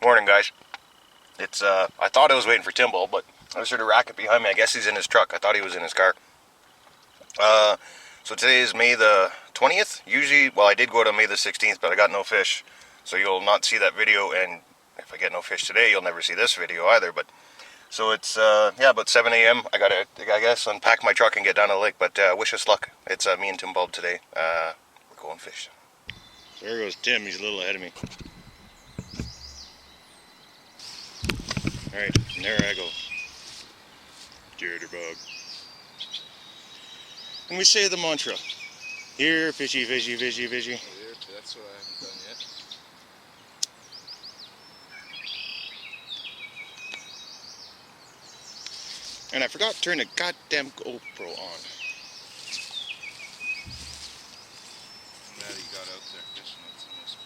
Morning, guys. It's I thought I was waiting for Timbulb, but I just heard a racket behind me. I guess he's in his truck. I thought he was in his car. So today is May the 20th. Usually, well, I did go to May the 16th, but I got no fish. So you'll not see that video, and if I get no fish today, you'll never see this video either. But so it's about 7 a.m. I guess unpack my truck and get down to the lake. But wish us luck. It's me and Timbulb today. We're going fishing. There goes Tim. He's a little ahead of me. Alright, and there I go. Jitterbug. And we say the mantra. Here, fishy, fishy, fishy, fishy. Oh, that's what I haven't done yet. And I forgot to turn the goddamn GoPro on. I'm glad he got out there fishing. That's the most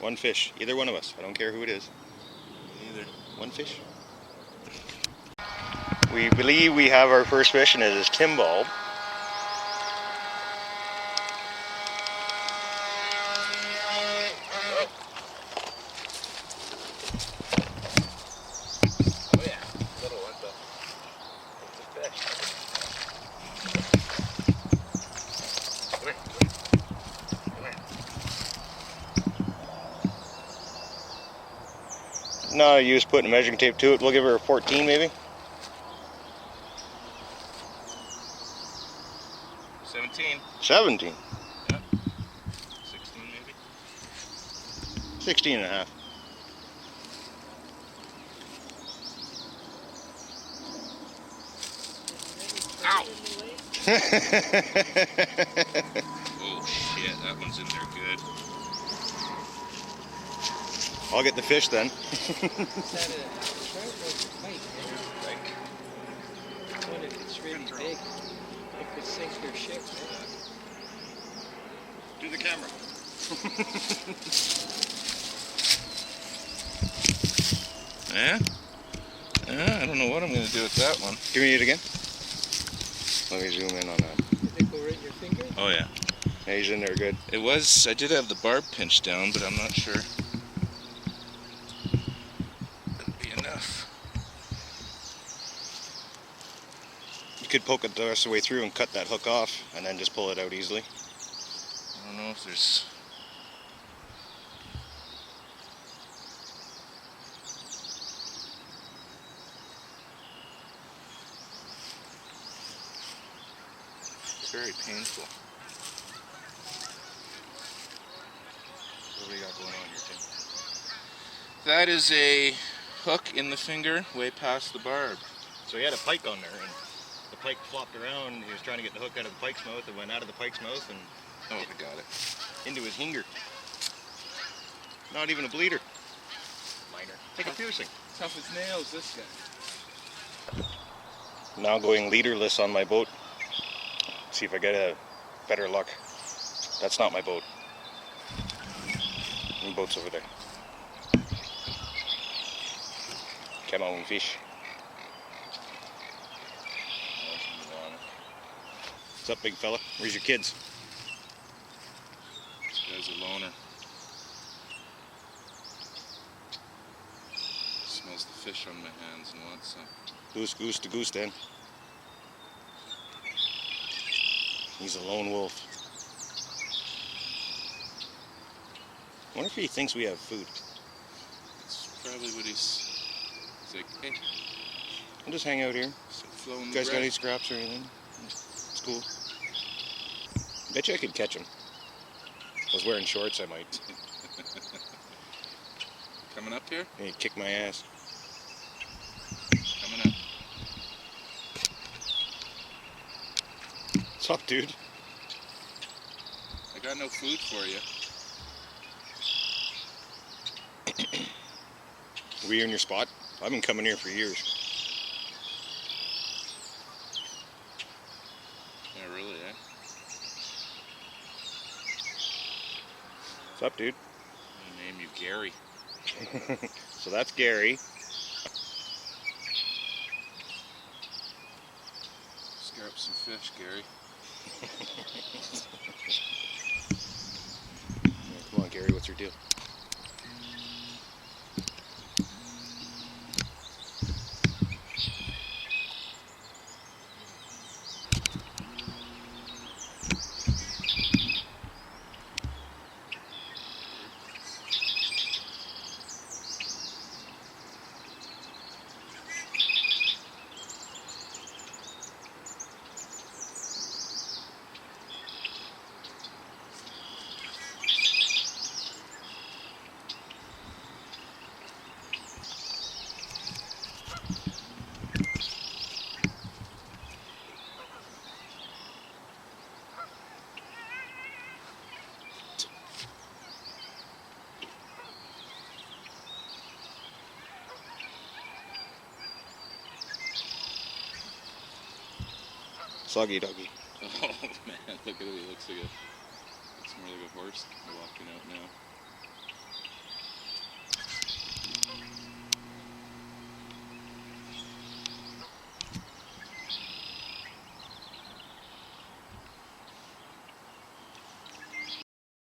One fish. Either one of us. I don't care who it is. either. One fish. We believe we have our first fish, and it is Timbulb. Oh yeah, little one though. It's a fish. Come here. Come here. No use putting measuring tape to it. We'll give her a 14 maybe. 17. 17. Yeah. 16 maybe. 16 and a half. Ow! Oh shit, that one's in there good. I'll get the fish then. Is that a trout or a pike? Like, What if it's really big? It could sink your ship, right? Do the camera. Yeah? I don't know what I'm going to do with that one. Give me it again. Let me zoom in on that. Did it go right in your finger? Oh yeah. Yeah, he's in there good. It was, I did have the barb pinched down, but I'm not sure. That'd be enough. You could poke it the rest of the way through and cut that hook off, and then just pull it out easily. I don't know if there's... It's very painful. What do we got going on here, Tim? That is a hook in the finger way past the barb. So he had a pike on there, and the pike flopped around. He was trying to get the hook out of the pike's mouth. It went out of the pike's mouth and Oh, I got it. into his hinger. Not even a bleeder. Minor. Like a piercing. Tough as nails, this guy. Now going leaderless on my boat. See if I get a better luck. That's not my boat. My boat's over there. Come on, we fish. What's up, big fella? Where's your kids? This guy's a loner. Smells the fish on my hands and wants some. Goose to goose, then. He's a lone wolf. I wonder if he thinks we have food. That's probably what he's like, hey, I'll just hang out here. start flowing You the guys got bread. any scraps or anything? It's cool. Bet you I could catch him. If I was wearing shorts, I might. Coming up here? He'd kick my ass. Coming up. What's up, dude? I got no food for you. Were you in your spot? I've been coming here for years. Yeah, really, eh? What's up, dude? I'm gonna name you Gary. So that's Gary. Scare up some fish, Gary. Come on, Gary, what's your deal? Soggy doggy. Oh man, look at it. He looks more like a horse walking out now.